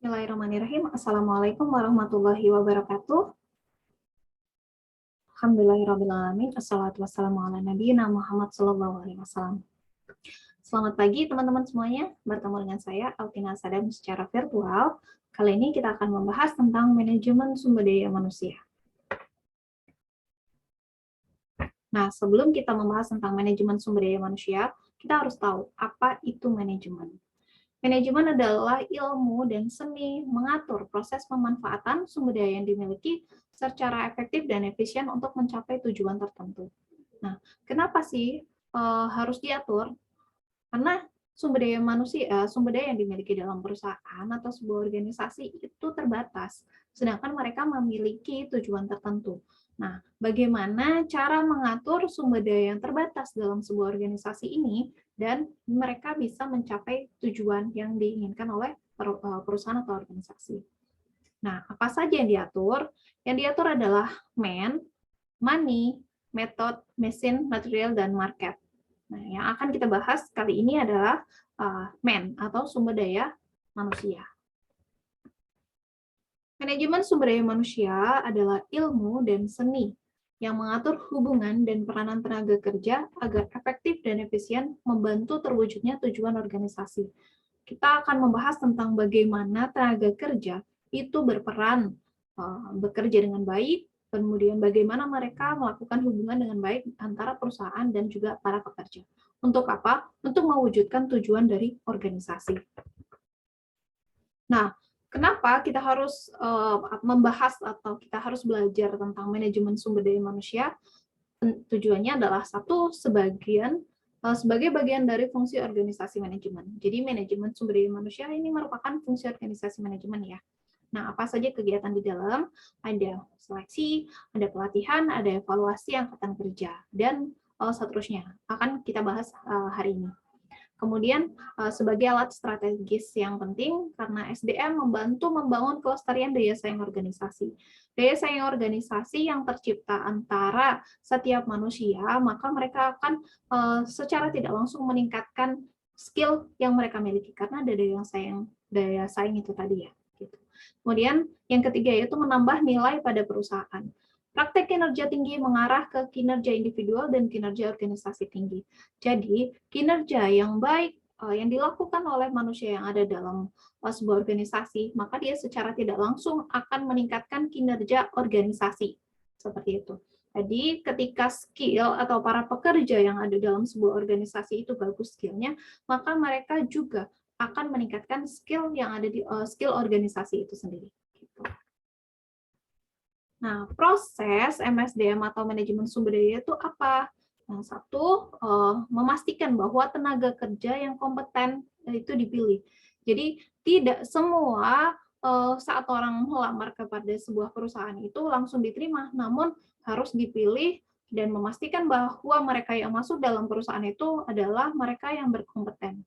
Bismillahirrahmanirrahim. Assalamualaikum warahmatullahi wabarakatuh. Alhamdulillahirrahmanirrahim. Assalatu wassalamu ala nabiyina Muhammad sallallahu alaihi wasallam. Selamat pagi teman-teman semuanya. Bertemu dengan saya Altina Sadam secara virtual. Kali ini kita akan membahas tentang manajemen sumber daya manusia. Nah, sebelum kita membahas tentang manajemen sumber daya manusia, kita harus tahu apa itu manajemen. Manajemen adalah ilmu dan seni mengatur proses pemanfaatan sumber daya yang dimiliki secara efektif dan efisien untuk mencapai tujuan tertentu. Nah, kenapa sih harus diatur? Karena sumber daya manusia, sumber daya yang dimiliki dalam perusahaan atau sebuah organisasi itu terbatas, sedangkan mereka memiliki tujuan tertentu. Nah, bagaimana cara mengatur sumber daya yang terbatas dalam sebuah organisasi ini dan mereka bisa mencapai tujuan yang diinginkan oleh perusahaan atau organisasi. Nah, apa saja yang diatur? Yang diatur adalah man, money, method, mesin, material, dan market. Nah, yang akan kita bahas kali ini adalah man atau sumber daya manusia. Manajemen sumber daya manusia adalah ilmu dan seni yang mengatur hubungan dan peranan tenaga kerja agar efektif dan efisien membantu terwujudnya tujuan organisasi. Kita akan membahas tentang bagaimana tenaga kerja itu berperan bekerja dengan baik, kemudian bagaimana mereka melakukan hubungan dengan baik antara perusahaan dan juga para pekerja. Untuk apa? Untuk mewujudkan tujuan dari organisasi. Nah, kenapa kita harus membahas atau kita harus belajar tentang manajemen sumber daya manusia? Tujuannya adalah sebagai bagian dari fungsi organisasi manajemen. Jadi manajemen sumber daya manusia ini merupakan fungsi organisasi manajemen ya. Nah, apa saja kegiatan di dalam? Ada seleksi, ada pelatihan, ada evaluasi angkatan kerja, dan seterusnya. Akan kita bahas hari ini. Kemudian sebagai alat strategis yang penting karena SDM membantu membangun kelestarian daya saing organisasi. Daya saing organisasi yang tercipta antara setiap manusia, maka mereka akan secara tidak langsung meningkatkan skill yang mereka miliki karena ada daya saing itu tadi ya. Gitu. Kemudian yang ketiga yaitu menambah nilai pada perusahaan. Praktek kinerja tinggi mengarah ke kinerja individual dan kinerja organisasi tinggi. Jadi, kinerja yang baik yang dilakukan oleh manusia yang ada dalam sebuah organisasi, maka dia secara tidak langsung akan meningkatkan kinerja organisasi. Seperti itu. Jadi, ketika skill atau para pekerja yang ada dalam sebuah organisasi itu bagus skillnya, maka mereka juga akan meningkatkan skill yang ada di skill organisasi itu sendiri. Gitu. Nah, proses MSDM atau manajemen sumber daya itu apa? Nah, satu, memastikan bahwa tenaga kerja yang kompeten itu dipilih. Jadi, tidak semua saat orang melamar kepada sebuah perusahaan itu langsung diterima, namun harus dipilih dan memastikan bahwa mereka yang masuk dalam perusahaan itu adalah mereka yang berkompeten.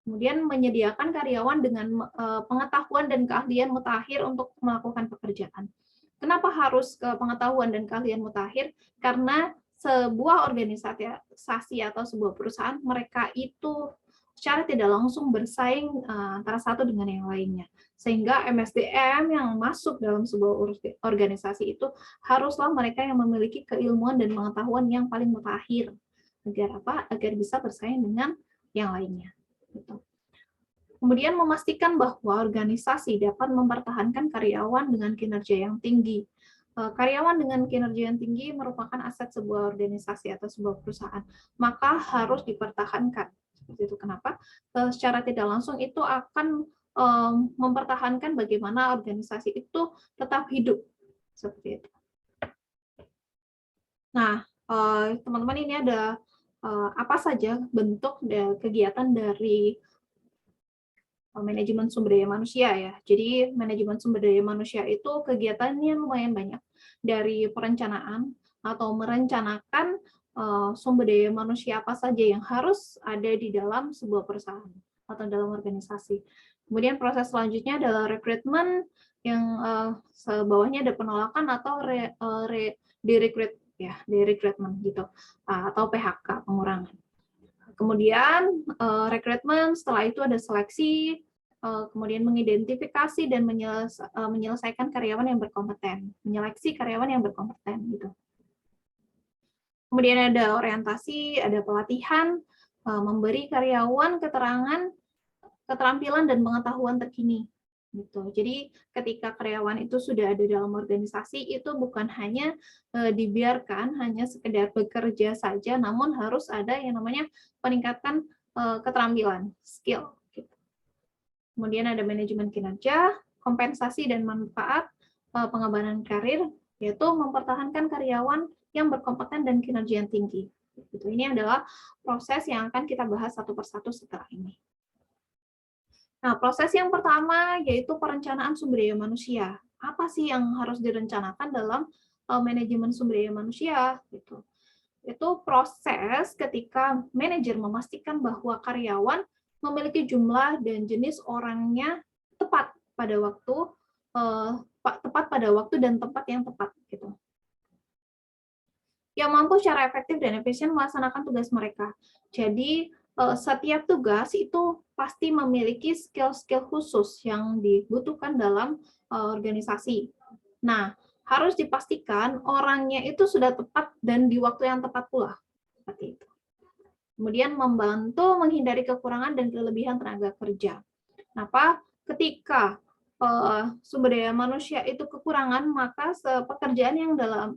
Kemudian menyediakan karyawan dengan pengetahuan dan keahlian mutakhir untuk melakukan pekerjaan. Kenapa harus ke pengetahuan dan keahlian mutakhir? Karena sebuah organisasi atau sebuah perusahaan, mereka itu secara tidak langsung bersaing antara satu dengan yang lainnya. Sehingga MSDM yang masuk dalam sebuah organisasi itu haruslah mereka yang memiliki keilmuan dan pengetahuan yang paling mutakhir. Agar apa? Agar bisa bersaing dengan yang lainnya. Gitu. Kemudian memastikan bahwa organisasi dapat mempertahankan karyawan dengan kinerja yang tinggi. Karyawan dengan kinerja yang tinggi merupakan aset sebuah organisasi atau sebuah perusahaan, maka harus dipertahankan. Seperti itu. Kenapa? Secara tidak langsung itu akan mempertahankan bagaimana organisasi itu tetap hidup. Seperti itu. Nah, teman-teman ini ada apa saja bentuk kegiatan dari manajemen sumber daya manusia ya. Jadi manajemen sumber daya manusia itu kegiatannya lumayan banyak, dari perencanaan atau merencanakan sumber daya manusia apa saja yang harus ada di dalam sebuah perusahaan atau dalam organisasi. Kemudian proses selanjutnya adalah rekrutmen yang bawahnya ada penolakan atau direkrutmen gitu, atau PHK, pengurangan. Kemudian rekrutmen, setelah itu ada seleksi, kemudian mengidentifikasi dan menyelesaikan karyawan yang berkompeten, menyeleksi karyawan yang berkompeten gitu. Kemudian ada orientasi, ada pelatihan, memberi karyawan keterampilan dan pengetahuan terkini gitu. Jadi ketika karyawan itu sudah ada dalam organisasi, itu bukan hanya dibiarkan hanya sekedar bekerja saja, namun harus ada yang namanya peningkatan keterampilan, skill gitu. Kemudian ada manajemen kinerja, kompensasi dan manfaat, pengembangan karir, yaitu mempertahankan karyawan yang berkompeten dan kinerja yang tinggi. Gitu. Ini adalah proses yang akan kita bahas satu persatu setelah ini. Nah, proses yang pertama yaitu perencanaan sumber daya manusia. Apa sih yang harus direncanakan dalam manajemen sumber daya manusia? Gitu. Itu proses ketika manajer memastikan bahwa karyawan memiliki jumlah dan jenis orangnya tepat pada waktu dan tempat yang tepat gitu. Yang mampu secara efektif dan efisien melaksanakan tugas mereka. Jadi setiap tugas itu pasti memiliki skill-skill khusus yang dibutuhkan dalam organisasi. Nah, harus dipastikan orangnya itu sudah tepat dan di waktu yang tepat pula. Seperti itu. Kemudian membantu menghindari kekurangan dan kelebihan tenaga kerja. Kenapa? Ketika sumber daya manusia itu kekurangan, maka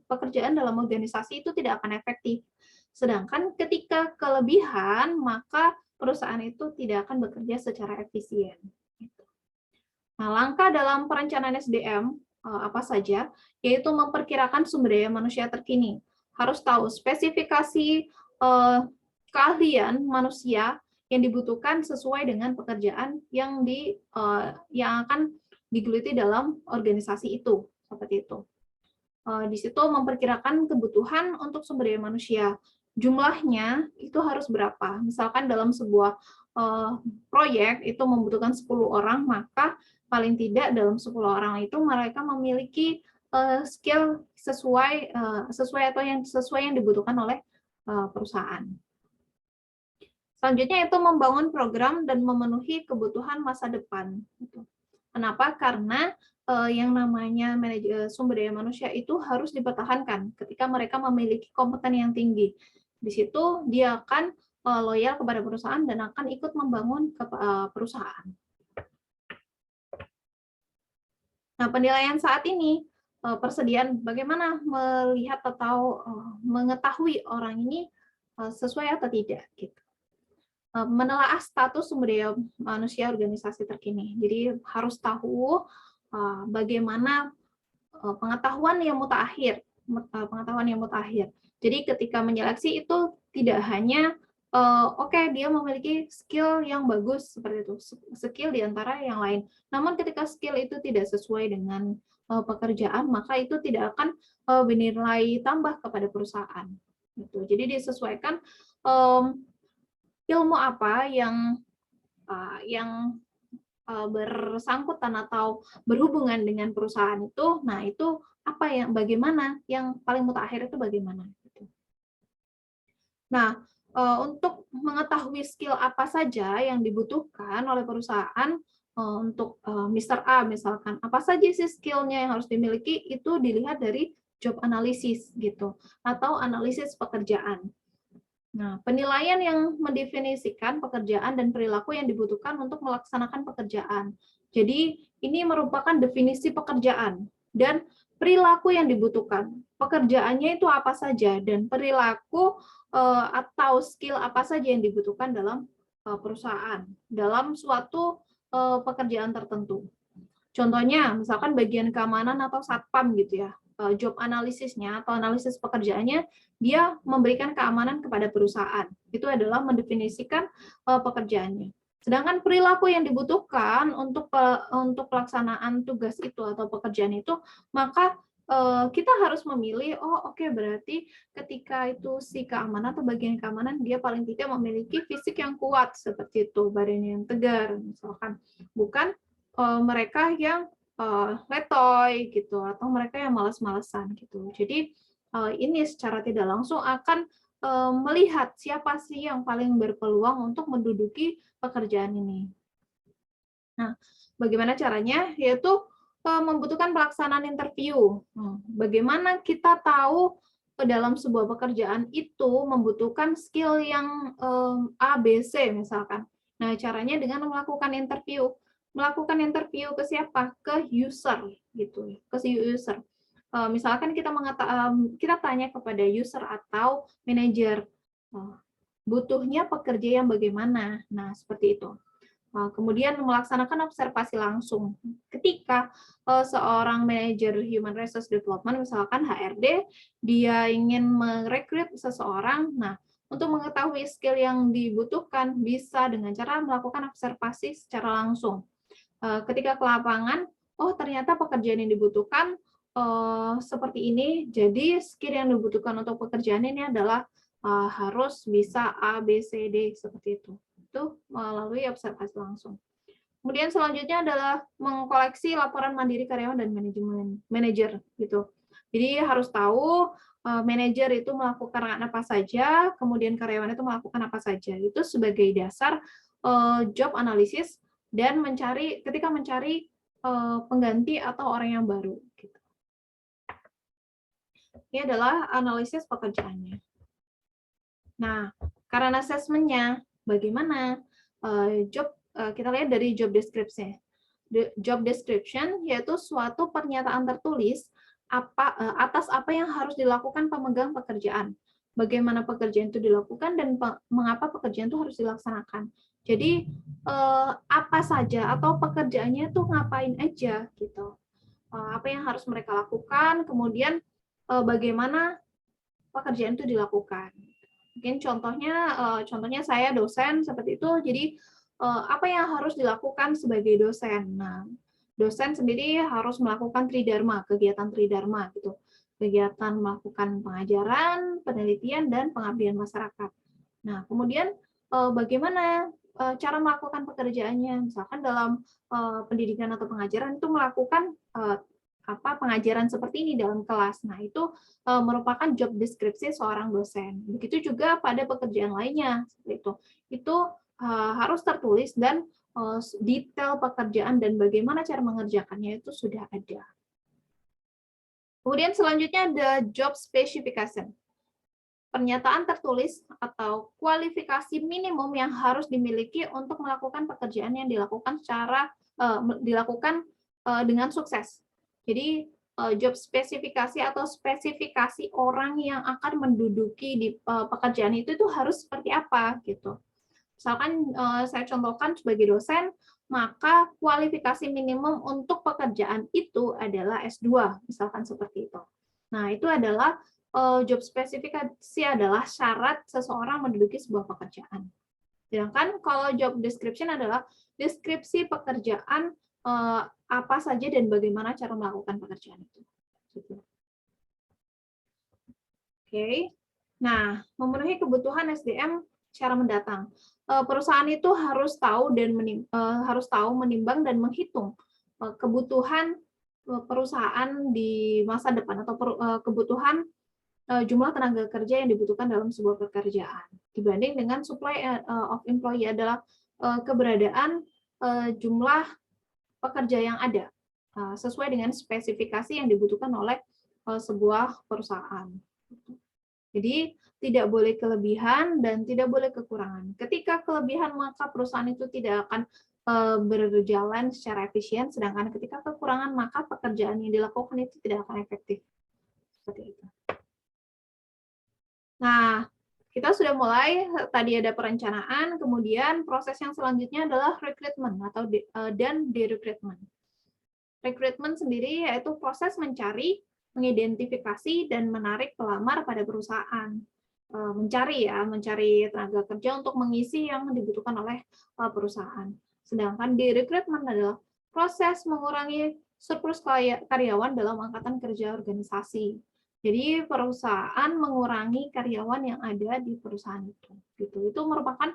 pekerjaan dalam organisasi itu tidak akan efektif. Sedangkan ketika kelebihan, maka perusahaan itu tidak akan bekerja secara efisien. Nah, langkah dalam perencanaan SDM apa saja? Yaitu memperkirakan sumber daya manusia terkini. Harus tahu spesifikasi keahlian manusia yang dibutuhkan sesuai dengan pekerjaan yang akan digeluti dalam organisasi itu, seperti itu. Di situ memperkirakan kebutuhan untuk sumber daya manusia. Jumlahnya itu harus berapa? Misalkan dalam sebuah proyek itu membutuhkan 10 orang, maka paling tidak dalam 10 orang itu mereka memiliki skill sesuai yang dibutuhkan oleh perusahaan. Selanjutnya itu membangun program dan memenuhi kebutuhan masa depan. Kenapa? Karena yang namanya sumber daya manusia itu harus dipertahankan ketika mereka memiliki kompeten yang tinggi. Di situ dia akan loyal kepada perusahaan dan akan ikut membangun perusahaan. Nah, penilaian saat ini, persediaan bagaimana melihat atau mengetahui orang ini sesuai atau tidak. Gitu. Menelaah status sumber daya manusia organisasi terkini. Jadi harus tahu bagaimana pengetahuan yang mutakhir. Jadi ketika menyeleksi itu tidak hanya dia memiliki skill yang bagus seperti itu, skill di antara yang lain. Namun ketika skill itu tidak sesuai dengan pekerjaan, maka itu tidak akan bernilai tambah kepada perusahaan. Gitu. Jadi disesuaikan ilmu apa yang bersangkutan atau berhubungan dengan perusahaan itu. Nah, itu bagaimana yang paling mutakhir itu bagaimana. Nah, untuk mengetahui skill apa saja yang dibutuhkan oleh perusahaan untuk Mr. A misalkan, apa saja sih skill-nya yang harus dimiliki, itu dilihat dari job analysis gitu, atau analisis pekerjaan. Nah, penilaian yang mendefinisikan pekerjaan dan perilaku yang dibutuhkan untuk melaksanakan pekerjaan. Jadi, ini merupakan definisi pekerjaan dan perilaku yang dibutuhkan. Pekerjaannya itu apa saja dan perilaku atau skill apa saja yang dibutuhkan dalam perusahaan, dalam suatu pekerjaan tertentu. Contohnya, misalkan bagian keamanan atau satpam gitu ya. Job analisisnya atau analisis pekerjaannya, dia memberikan keamanan kepada perusahaan. Itu adalah mendefinisikan pekerjaannya. Sedangkan perilaku yang dibutuhkan untuk pelaksanaan tugas itu atau pekerjaan itu, maka kita harus memilih, berarti ketika itu si keamanan atau bagian keamanan, dia paling tidak memiliki fisik yang kuat, seperti itu, badannya yang tegar, misalkan. Bukan mereka yang letoy gitu atau mereka yang malas-malasan gitu. Jadi ini secara tidak langsung akan melihat siapa sih yang paling berpeluang untuk menduduki pekerjaan ini. Nah, bagaimana caranya? Yaitu membutuhkan pelaksanaan interview. Bagaimana kita tahu dalam sebuah pekerjaan itu membutuhkan skill yang A, B, C misalkan. Nah, caranya dengan melakukan interview. Melakukan interview ke siapa? Ke user gitu, ke si user. Misalkan kita tanya kepada user atau manajer, butuhnya pekerja yang bagaimana. Nah, seperti itu. Kemudian melaksanakan observasi langsung. Ketika seorang manajer human resource development, misalkan HRD, dia ingin merekrut seseorang, nah untuk mengetahui skill yang dibutuhkan bisa dengan cara melakukan observasi secara langsung. Ketika ke lapangan, oh ternyata pekerjaan yang dibutuhkan seperti ini, jadi skill yang dibutuhkan untuk pekerjaan ini adalah harus bisa A, B, C, D, seperti itu. Itu melalui observasi langsung. Kemudian selanjutnya adalah mengkoleksi laporan mandiri karyawan dan manajer gitu. Jadi harus tahu manajer itu melakukan apa saja, kemudian karyawan itu melakukan apa saja. Itu sebagai dasar job analysis dan ketika mencari pengganti atau orang yang baru. Gitu. Ini adalah analisis pekerjaannya. Nah, karena assessment-nya bagaimana kita lihat dari job description. Job description yaitu suatu pernyataan tertulis atas apa yang harus dilakukan pemegang pekerjaan. Bagaimana pekerjaan itu dilakukan dan mengapa pekerjaan itu harus dilaksanakan. Jadi apa saja atau pekerjaannya itu ngapain aja gitu. Apa yang harus mereka lakukan, kemudian bagaimana pekerjaan itu dilakukan. Mungkin contohnya saya dosen seperti itu, jadi apa yang harus dilakukan sebagai dosen? Nah, dosen sendiri harus melakukan tridharma, kegiatan tridharma gitu. Kegiatan melakukan pengajaran, penelitian, dan pengabdian masyarakat. Nah, kemudian bagaimana cara melakukan pekerjaannya? Misalkan dalam pendidikan atau pengajaran itu melakukan pengajaran seperti ini dalam kelas. Nah, itu merupakan job deskripsi seorang dosen. Begitu juga pada pekerjaan lainnya, seperti itu. Itu harus tertulis dan detail pekerjaan dan bagaimana cara mengerjakannya itu sudah ada. Kemudian selanjutnya ada job specification. Pernyataan tertulis atau kualifikasi minimum yang harus dimiliki untuk melakukan pekerjaan yang dilakukan dengan sukses. Jadi job spesifikasi atau spesifikasi orang yang akan menduduki di pekerjaan itu harus seperti apa gitu. Misalkan saya contohkan sebagai dosen, maka kualifikasi minimum untuk pekerjaan itu adalah S2, misalkan seperti itu. Nah, itu adalah job spesifikasi adalah syarat seseorang menduduki sebuah pekerjaan. Sedangkan kalau job description adalah deskripsi pekerjaan apa saja dan bagaimana cara melakukan pekerjaan itu. Oke. Nah, memenuhi kebutuhan SDM secara mendatang. Perusahaan itu harus tahu menimbang dan menghitung kebutuhan perusahaan di masa depan atau kebutuhan jumlah tenaga kerja yang dibutuhkan dalam sebuah pekerjaan dibanding dengan supply of employee adalah keberadaan jumlah pekerja yang ada sesuai dengan spesifikasi yang dibutuhkan oleh sebuah perusahaan. Jadi tidak boleh kelebihan dan tidak boleh kekurangan. Ketika kelebihan maka perusahaan itu tidak akan berjalan secara efisien, sedangkan ketika kekurangan maka pekerjaan yang dilakukan itu tidak akan efektif. Seperti itu. Nah, kita sudah mulai, tadi ada perencanaan, kemudian proses yang selanjutnya adalah rekrutmen dan direkrutmen. Rekrutmen sendiri yaitu proses mencari, mengidentifikasi, dan menarik pelamar pada perusahaan. Mencari tenaga kerja untuk mengisi yang dibutuhkan oleh perusahaan. Sedangkan direkrutmen adalah proses mengurangi surplus karyawan dalam angkatan kerja organisasi. Jadi perusahaan mengurangi karyawan yang ada di perusahaan itu. Itu merupakan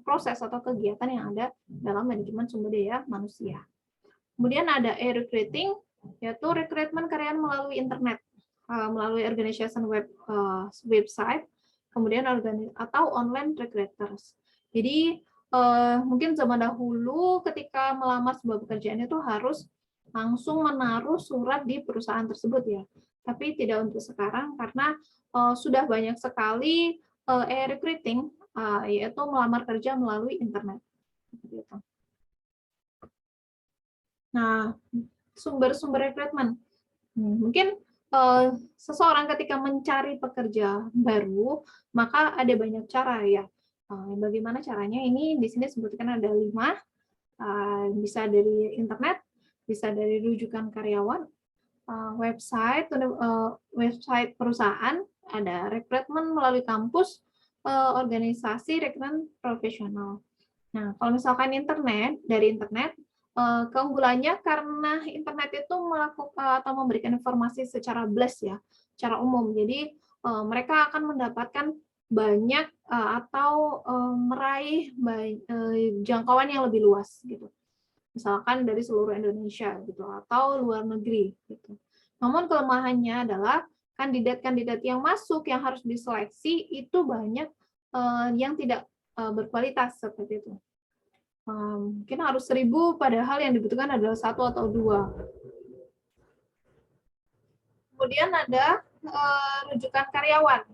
proses atau kegiatan yang ada dalam manajemen sumber daya manusia. Kemudian ada e-recruiting, yaitu rekrutmen karyawan melalui internet, melalui organization website, kemudian atau online recruiters. Jadi mungkin zaman dahulu ketika melamar sebuah pekerjaan itu harus langsung menaruh surat di perusahaan tersebut ya. Tapi tidak untuk sekarang karena sudah banyak sekali e-recruiting, yaitu melamar kerja melalui internet. Gitu. Nah, sumber-sumber rekrutmen. Mungkin seseorang ketika mencari pekerja baru, maka ada banyak cara ya. Bagaimana caranya? Ini di sini sebutkan ada 5. Bisa dari internet, bisa dari rujukan karyawan, website, website perusahaan, ada rekrutmen melalui kampus, organisasi rekrutmen profesional. Nah, kalau misalkan internet, dari internet, keunggulannya karena internet itu melakukan atau memberikan informasi secara blast ya, secara umum. Jadi mereka akan mendapatkan banyak atau meraih jangkauan yang lebih luas gitu. Misalkan dari seluruh Indonesia gitu atau luar negeri gitu. Namun kelemahannya adalah kandidat-kandidat yang masuk yang harus diseleksi itu banyak yang tidak berkualitas seperti itu. Mungkin harus 1.000 padahal yang dibutuhkan adalah 1 atau 2. Kemudian ada rujukan karyawan.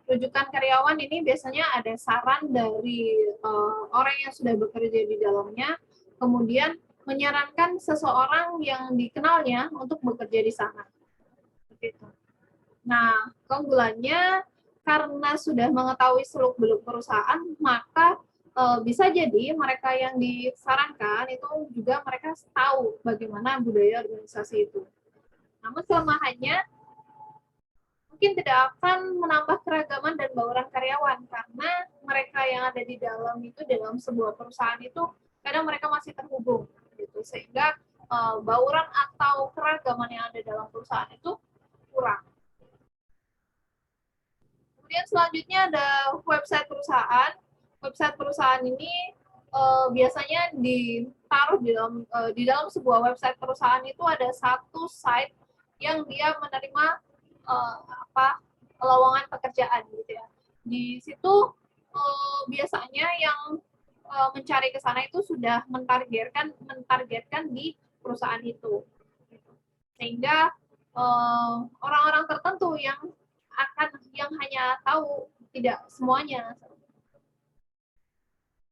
Rujukan karyawan ini biasanya ada saran dari orang yang sudah bekerja di dalamnya, kemudian menyarankan seseorang yang dikenalnya untuk bekerja di sana. Begitu. Nah, keunggulannya karena sudah mengetahui seluk-beluk perusahaan, maka bisa jadi mereka yang disarankan itu juga mereka tahu bagaimana budaya organisasi itu. Namun kelemahannya mungkin tidak akan menambah keragaman dan bauran karyawan karena mereka yang ada di dalam itu dalam sebuah perusahaan itu kadang mereka masih terhubung gitu sehingga bauran atau keragaman yang ada dalam perusahaan itu kurang. Kemudian selanjutnya ada website perusahaan. Website perusahaan ini biasanya ditaruh di dalam sebuah website perusahaan itu ada satu site yang dia menerima lowongan pekerjaan gitu ya. Di situ biasanya yang mencari ke sana itu sudah mentargetkan di perusahaan itu. Sehingga orang-orang tertentu yang hanya tahu, tidak semuanya.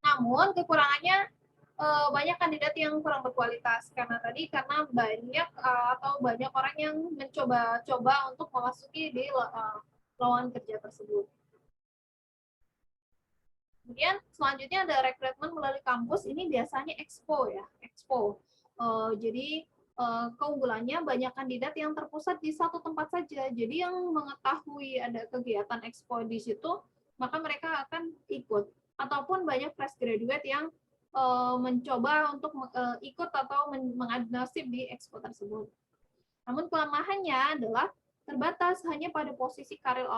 Namun kekurangannya banyak kandidat yang kurang berkualitas karena banyak orang yang mencoba-coba untuk memasuki di lowongan kerja tersebut. Kemudian selanjutnya ada rekrutmen melalui kampus, ini biasanya expo ya, expo. Jadi keunggulannya banyak kandidat yang terpusat di satu tempat saja. Jadi yang mengetahui ada kegiatan expo di situ, maka mereka akan ikut. Ataupun banyak fresh graduate yang mencoba untuk ikut atau mengadu nasib di expo tersebut. Namun kelemahannya adalah terbatas hanya pada posisi karir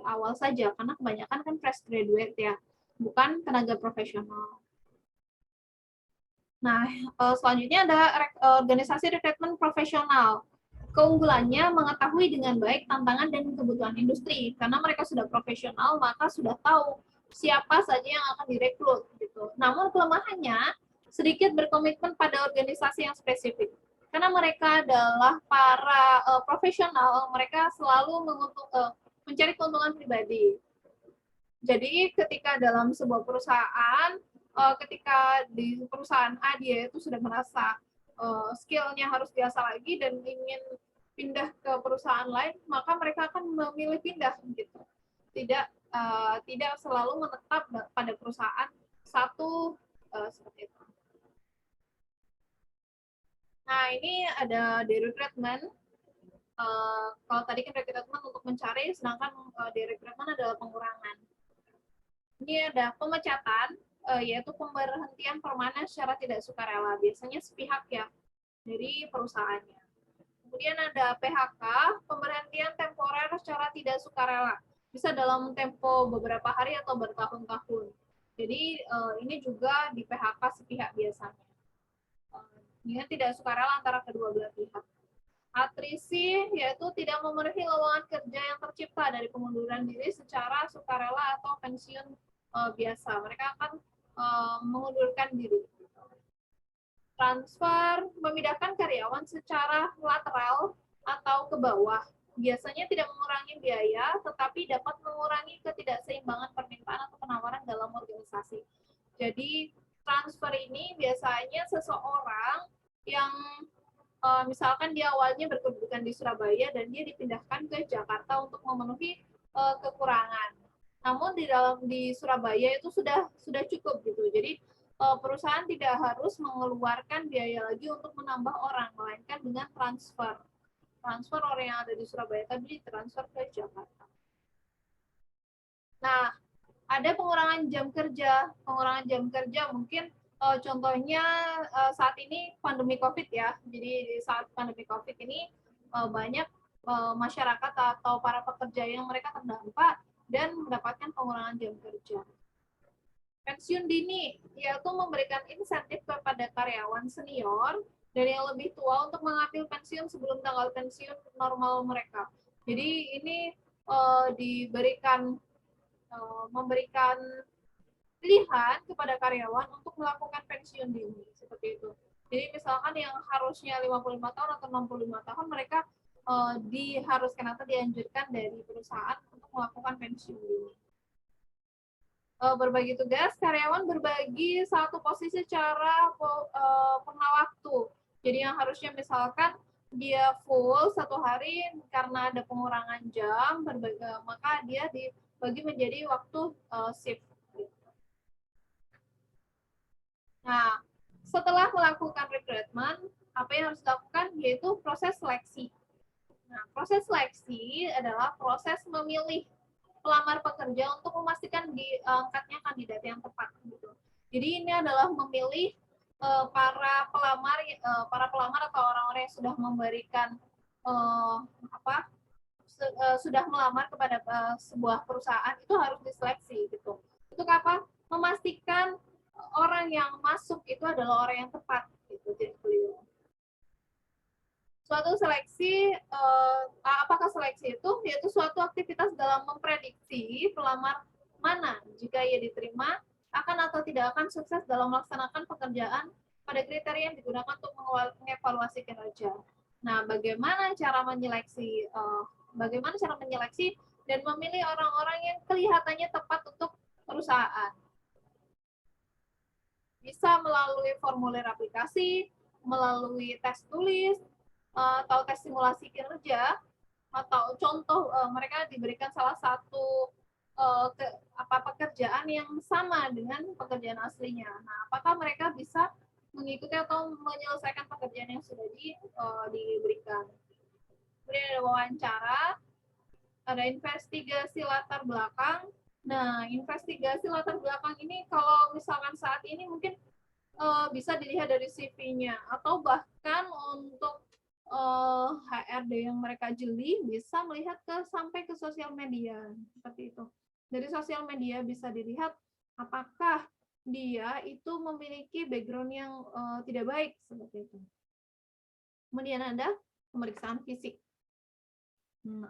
awal saja, karena kebanyakan kan fresh graduate ya, bukan tenaga profesional. Nah, selanjutnya ada organisasi rekrutmen profesional. Keunggulannya mengetahui dengan baik tantangan dan kebutuhan industri. Karena mereka sudah profesional, maka sudah tahu siapa saja yang akan direkrut. Gitu. Namun kelemahannya sedikit berkomitmen pada organisasi yang spesifik. Karena mereka adalah para profesional, mereka selalu mencari keuntungan pribadi. Jadi ketika dalam sebuah perusahaan, ketika di perusahaan A dia itu sudah merasa skill-nya harus biasa lagi dan ingin pindah ke perusahaan lain, maka mereka akan memilih pindah gitu. Tidak selalu menetap pada perusahaan satu seperti itu. Nah, ini ada di rekrutmen. Kalau tadi kan rekrutmen untuk mencari, sedangkan di rekrutmen adalah pengurangan. Ini ada pemecatan, yaitu pemberhentian permanen secara tidak sukarela, biasanya sepihak ya dari perusahaannya. Kemudian ada PHK, pemberhentian temporer secara tidak sukarela, bisa dalam tempo beberapa hari atau bertahun-tahun. Jadi ini juga di PHK sepihak biasanya. Ini tidak sukarela antara kedua belah pihak. Atrisi yaitu tidak memenuhi lowongan kerja yang tercipta dari pengunduran diri secara sukarela atau pensiun biasa. Mereka akan mengundurkan diri. Transfer memindahkan karyawan secara lateral atau ke bawah biasanya tidak mengurangi biaya, tetapi dapat mengurangi ketidakseimbangan permintaan atau penawaran dalam organisasi. Jadi transfer ini biasanya seseorang yang misalkan dia awalnya berkedudukan di Surabaya dan dia dipindahkan ke Jakarta untuk memenuhi kekurangan. Namun di Surabaya itu sudah cukup gitu. Jadi perusahaan tidak harus mengeluarkan biaya lagi untuk menambah orang, melainkan dengan transfer orang yang ada di Surabaya tadi ditransfer ke Jakarta. Nah, ada pengurangan jam kerja. Pengurangan jam kerja mungkin contohnya saat ini pandemi COVID ya. Jadi saat pandemi COVID ini banyak masyarakat atau para pekerja yang mereka terdampak dan mendapatkan pengurangan jam kerja. Pensiun dini, yaitu memberikan insentif kepada karyawan senior dan yang lebih tua untuk mengambil pensiun sebelum tanggal pensiun normal mereka. Jadi ini memberikan pilihan kepada karyawan untuk melakukan pensiun dini seperti itu. Jadi misalkan yang harusnya 55 tahun atau 65 tahun mereka diharuskan atau dianjurkan dari perusahaan untuk melakukan pensiun dini. Berbagi tugas, karyawan berbagi satu posisi secara pernah waktu. Jadi yang harusnya misalkan dia full satu hari karena ada pengurangan jam, maka dia dibagi menjadi waktu shift. Nah, setelah melakukan rekrutmen, apa yang harus dilakukan yaitu proses seleksi. Nah, proses seleksi adalah proses memilih pelamar pekerja untuk memastikan diangkatnya kandidat yang tepat gitu. Jadi ini adalah memilih para pelamar atau orang-orang yang sudah memberikan sudah melamar kepada sebuah perusahaan itu harus diseleksi gitu. Untuk apa? Memastikan orang yang masuk itu adalah orang yang tepat gitu. Suatu seleksi, apakah seleksi itu? Yaitu suatu aktivitas dalam memprediksi pelamar mana jika ia diterima akan atau tidak akan sukses dalam melaksanakan pekerjaan pada kriteria yang digunakan untuk mengevaluasi kinerja. Nah, bagaimana cara menyeleksi dan memilih orang-orang yang kelihatannya tepat untuk perusahaan? Bisa melalui formulir aplikasi, melalui tes tulis, atau tes simulasi kinerja, atau contoh mereka diberikan salah satu pekerjaan yang sama dengan pekerjaan aslinya. Nah, apakah mereka bisa mengikuti atau menyelesaikan pekerjaan yang sudah diberikan? Kemudian ada wawancara, ada investigasi latar belakang. Nah, investigasi latar belakang ini kalau misalkan saat ini mungkin bisa dilihat dari CV-nya atau bahkan untuk HRD yang mereka jeli bisa melihat sampai ke sosial media seperti itu. Dari sosial media bisa dilihat apakah dia itu memiliki background yang tidak baik seperti itu. Kemudian ada pemeriksaan fisik.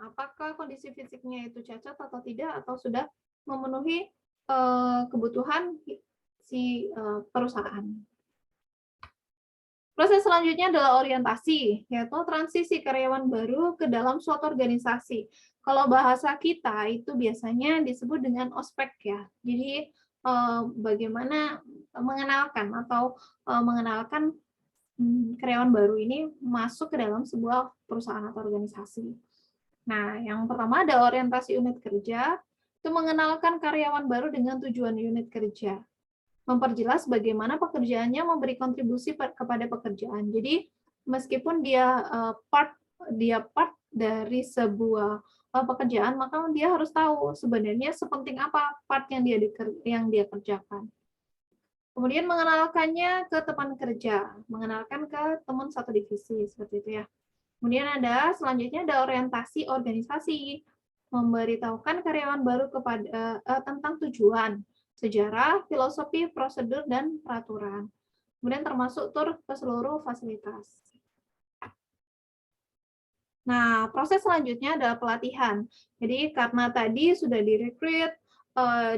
Apakah kondisi fisiknya itu cacat atau tidak atau sudah memenuhi kebutuhan si perusahaan. Proses selanjutnya adalah orientasi, yaitu transisi karyawan baru ke dalam suatu organisasi. Kalau bahasa kita itu biasanya disebut dengan ospek ya. Jadi bagaimana mengenalkan karyawan baru ini masuk ke dalam sebuah perusahaan atau organisasi. Nah, yang pertama ada orientasi unit kerja, itu mengenalkan karyawan baru dengan tujuan unit kerja. Memperjelas bagaimana pekerjaannya memberi kontribusi kepada pekerjaan. Jadi meskipun dia part dari sebuah pekerjaan, maka dia harus tahu sebenarnya sepenting apa part yang dia kerjakan. Kemudian mengenalkannya ke teman kerja, mengenalkan ke teman satu divisi seperti itu ya. Kemudian selanjutnya ada orientasi organisasi, memberitahukan karyawan baru tentang tujuan, sejarah, filosofi, prosedur, dan peraturan. Kemudian termasuk tur ke seluruh fasilitas. Nah, proses selanjutnya adalah pelatihan. Jadi karena tadi sudah direkrut,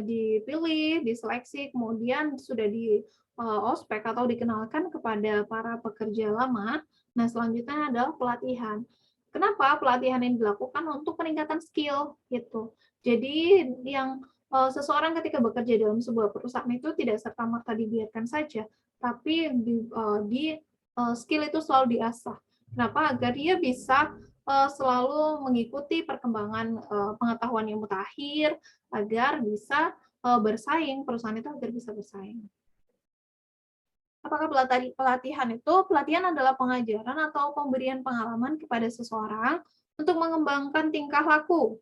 dipilih, diseleksi, kemudian sudah di ospek atau dikenalkan kepada para pekerja lama. Nah, selanjutnya adalah pelatihan. Kenapa pelatihan ini dilakukan? Untuk peningkatan skill gitu. Jadi yang seseorang ketika bekerja dalam sebuah perusahaan itu tidak serta-merta dibiarkan saja, tapi skill itu selalu diasah. Kenapa? Agar dia bisa selalu mengikuti perkembangan pengetahuan yang mutakhir, agar bisa bersaing, perusahaan itu agar bisa bersaing. Apakah pelatihan itu? Pelatihan adalah pengajaran atau pemberian pengalaman kepada seseorang untuk mengembangkan tingkah laku,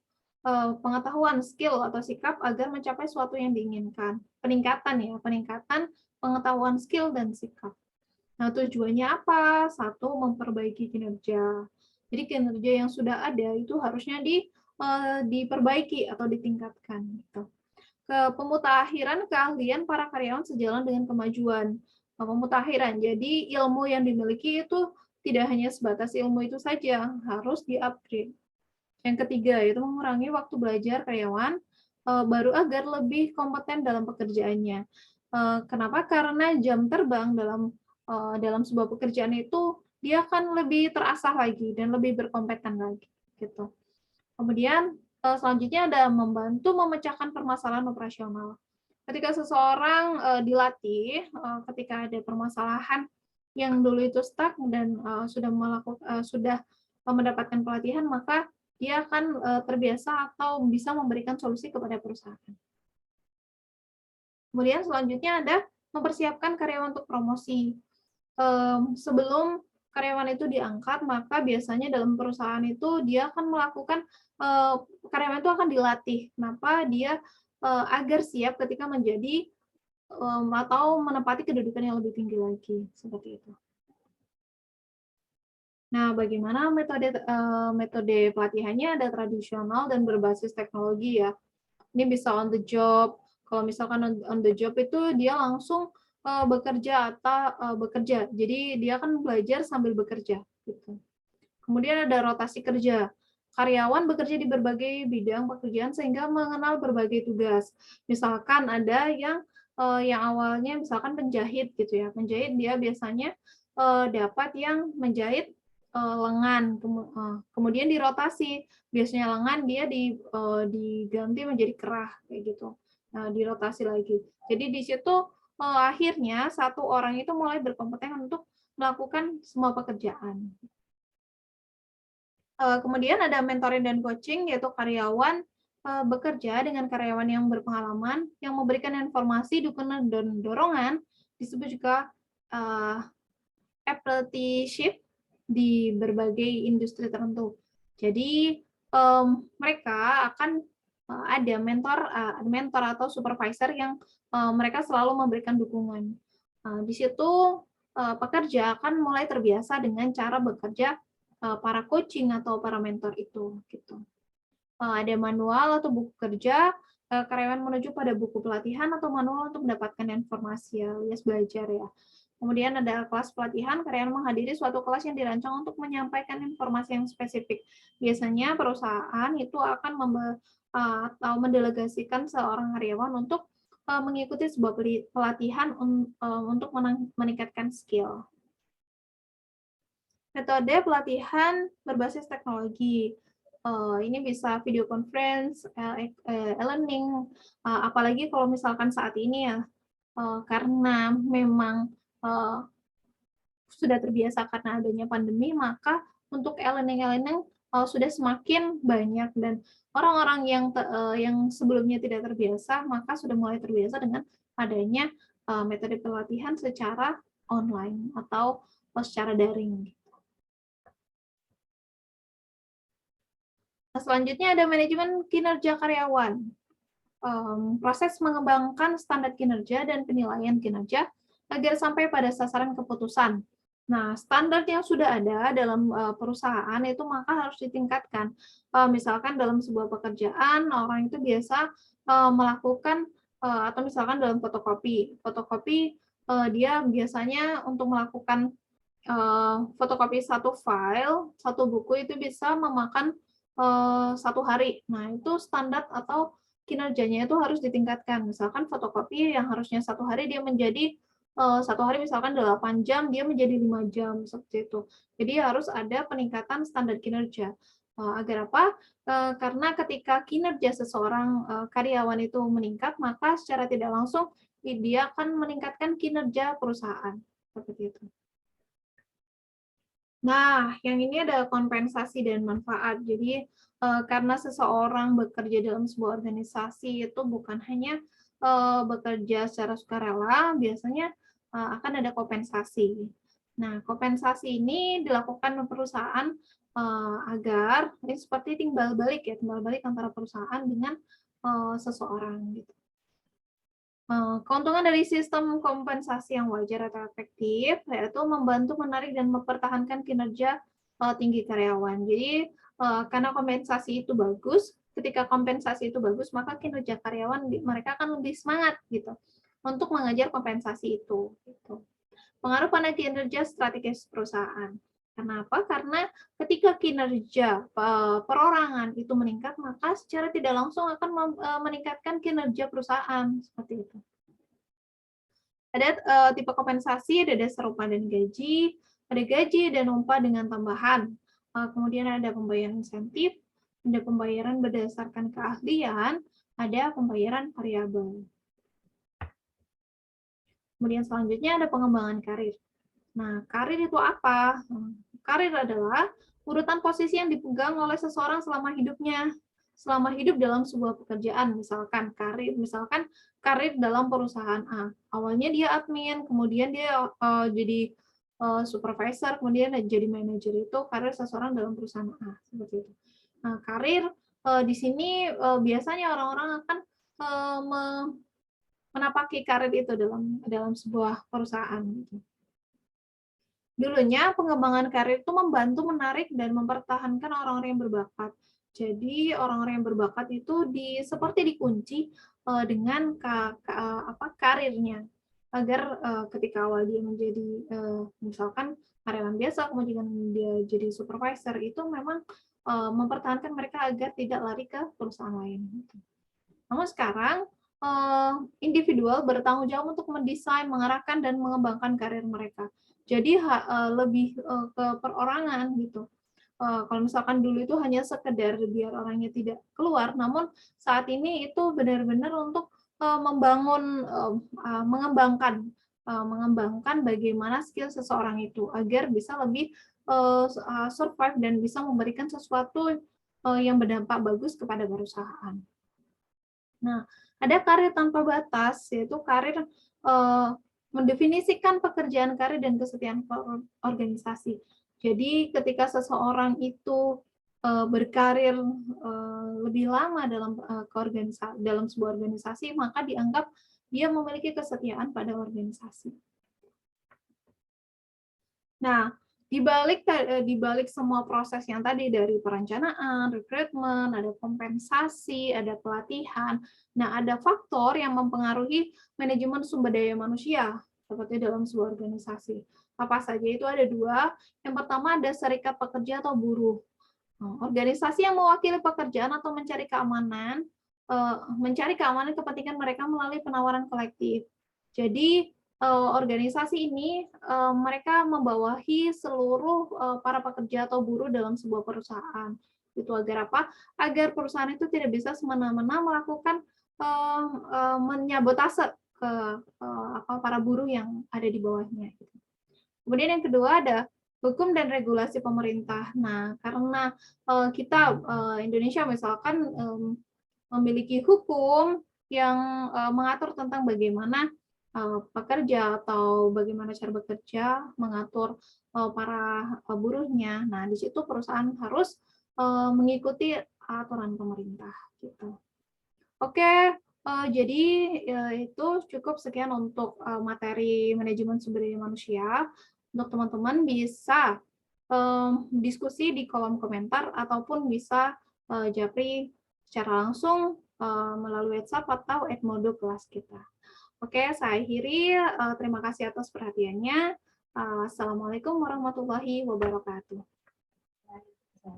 pengetahuan, skill, atau sikap agar mencapai suatu yang diinginkan. Peningkatan pengetahuan, skill, dan sikap. Nah, tujuannya apa? Satu, memperbaiki kinerja. Jadi kinerja yang sudah ada itu harusnya diperbaiki atau ditingkatkan. Gitu. Pemutakhiran keahlian para karyawan sejalan dengan kemajuan. Pemutakhiran, jadi ilmu yang dimiliki itu tidak hanya sebatas ilmu itu saja, harus di-upgrade. Yang ketiga, yaitu mengurangi waktu belajar karyawan baru agar lebih kompeten dalam pekerjaannya. Kenapa? Karena jam terbang dalam sebuah pekerjaan itu dia akan lebih terasah lagi dan lebih berkompeten lagi, gitu. Kemudian selanjutnya ada membantu memecahkan permasalahan operasional. Ketika seseorang dilatih, ketika ada permasalahan yang dulu itu stuck dan sudah mendapatkan pelatihan, maka dia akan terbiasa atau bisa memberikan solusi kepada perusahaan. Kemudian selanjutnya ada mempersiapkan karyawan untuk promosi. Sebelum karyawan itu diangkat, maka biasanya dalam perusahaan itu dia akan melakukan karyawan itu akan dilatih. Kenapa? Dia agar siap ketika menjadi atau menempati kedudukan yang lebih tinggi lagi, seperti itu. Nah, bagaimana metode pelatihannya? Ada tradisional dan berbasis teknologi ya. Ini bisa on the job. Kalau misalkan on the job itu dia langsung bekerja atau bekerja. Jadi dia akan belajar sambil bekerja gitu. Kemudian ada rotasi kerja. Karyawan bekerja di berbagai bidang pekerjaan sehingga mengenal berbagai tugas. Misalkan ada yang awalnya misalkan penjahit gitu ya. Penjahit dia biasanya dapat yang menjahit lengan, kemudian dirotasi. Biasanya lengan dia diganti menjadi kerah kayak gitu. Nah, dirotasi lagi. Jadi di situ akhirnya satu orang itu mulai berkompeten untuk melakukan semua pekerjaan. Kemudian ada mentoring dan coaching, yaitu karyawan bekerja dengan karyawan yang berpengalaman, yang memberikan informasi, dukungan, dan dorongan, disebut juga apprenticeship di berbagai industri tertentu. Jadi mereka akan ada mentor atau supervisor yang mereka selalu memberikan dukungan. Di situ pekerja akan mulai terbiasa dengan cara bekerja para coaching atau para mentor itu gitu. Ada manual atau buku kerja, karyawan menuju pada buku pelatihan atau manual untuk mendapatkan informasi alias belajar ya. Kemudian ada kelas pelatihan, karyawan menghadiri suatu kelas yang dirancang untuk menyampaikan informasi yang spesifik. Biasanya perusahaan itu akan atau mendelegasikan seorang karyawan untuk mengikuti sebuah pelatihan untuk meningkatkan skill. Metode pelatihan berbasis teknologi. Ini bisa video conference, e-learning, apalagi kalau misalkan saat ini ya, karena memang sudah terbiasa karena adanya pandemi, maka untuk e-learning sudah semakin banyak dan orang-orang yang sebelumnya tidak terbiasa, maka sudah mulai terbiasa dengan adanya metode pelatihan secara online atau secara daring. Selanjutnya ada manajemen kinerja karyawan. Proses mengembangkan standar kinerja dan penilaian kinerja agar sampai pada sasaran keputusan. Nah, standar yang sudah ada dalam perusahaan itu maka harus ditingkatkan. Misalkan dalam sebuah pekerjaan, orang itu biasa melakukan atau misalkan dalam fotokopi. Fotokopi dia biasanya untuk melakukan fotokopi satu file, satu buku itu bisa memakan 1 hari. Nah, itu standar atau kinerjanya itu harus ditingkatkan. Misalkan fotokopi yang harusnya 1 hari dia menjadi 1 hari misalkan 8 jam, dia menjadi 5 jam, seperti itu. Jadi harus ada peningkatan standar kinerja. Agar apa? Karena ketika kinerja seseorang karyawan itu meningkat, maka secara tidak langsung dia akan meningkatkan kinerja perusahaan. Seperti itu. Nah, yang ini ada kompensasi dan manfaat. Jadi, karena seseorang bekerja dalam sebuah organisasi itu bukan hanya bekerja secara sukarela, biasanya akan ada kompensasi. Nah, kompensasi ini dilakukan perusahaan agar ini seperti timbal balik ya, timbal balik antara perusahaan dengan seseorang gitu. Keuntungan dari sistem kompensasi yang wajar atau efektif yaitu membantu menarik dan mempertahankan kinerja tinggi karyawan. Jadi karena kompensasi itu bagus, ketika kompensasi itu bagus, maka kinerja karyawan mereka akan lebih semangat gitu untuk mengejar kompensasi itu. Gitu. Pengaruh pada kinerja strategis perusahaan. Kenapa? Karena ketika kinerja perorangan itu meningkat, maka secara tidak langsung akan meningkatkan kinerja perusahaan seperti itu. Ada tipe kompensasi, ada dasar upah dan gaji, ada gaji dan upah dengan tambahan. Kemudian ada pembayaran insentif, ada pembayaran berdasarkan keahlian, ada pembayaran variabel. Kemudian selanjutnya ada pengembangan karir. Nah, karir itu apa? Karir adalah urutan posisi yang dipegang oleh seseorang selama hidupnya. Selama hidup dalam sebuah pekerjaan, misalkan karir dalam perusahaan A. Awalnya dia admin, kemudian dia jadi supervisor, kemudian jadi manajer. Itu karir seseorang dalam perusahaan A, seperti itu. Nah, karir di sini biasanya orang-orang akan menapaki karir itu dalam sebuah perusahaan gitu. Dulunya pengembangan karir itu membantu menarik dan mempertahankan orang-orang yang berbakat. Jadi orang-orang yang berbakat itu seperti dikunci dengan karirnya agar ketika awal dia menjadi misalkan karyawan biasa kemudian dia jadi supervisor itu memang mempertahankan mereka agar tidak lari ke perusahaan lain. Namun sekarang individual bertanggung jawab untuk mendesain, mengarahkan dan mengembangkan karir mereka. Jadi lebih ke perorangan gitu. Kalau misalkan dulu itu hanya sekedar biar orangnya tidak keluar, namun saat ini itu benar-benar untuk membangun, mengembangkan bagaimana skill seseorang itu agar bisa lebih survive dan bisa memberikan sesuatu yang berdampak bagus kepada perusahaan. Nah, ada karir tanpa batas, yaitu karir mendefinisikan pekerjaan karir dan kesetiaan organisasi. Jadi ketika seseorang itu berkarir lebih lama dalam sebuah organisasi, maka dianggap dia memiliki kesetiaan pada organisasi. Nah, di balik semua proses yang tadi dari perencanaan, rekrutmen, ada kompensasi, ada pelatihan. Nah, ada faktor yang mempengaruhi manajemen sumber daya manusia seperti dalam sebuah organisasi. Apa saja itu ada 2. Yang pertama ada serikat pekerja atau buruh. Organisasi yang mewakili pekerjaan atau mencari keamanan kepentingan mereka melalui penawaran kolektif. Jadi organisasi ini mereka membawahi seluruh para pekerja atau buruh dalam sebuah perusahaan. Itu agar apa? Agar perusahaan itu tidak bisa semena-mena melakukan menyabotase ke para buruh yang ada di bawahnya. Kemudian yang kedua ada hukum dan regulasi pemerintah. Nah, karena kita Indonesia misalkan memiliki hukum yang mengatur tentang bagaimana pekerja atau bagaimana cara bekerja, mengatur para buruhnya. Nah, di situ perusahaan harus mengikuti aturan pemerintah gitu. Oke, jadi itu cukup sekian untuk materi manajemen sumber daya manusia. Untuk teman-teman bisa diskusi di kolom komentar ataupun bisa japri secara langsung melalui WhatsApp atau Edmodo kelas kita. Oke, saya akhiri. Terima kasih atas perhatiannya. Assalamualaikum warahmatullahi wabarakatuh.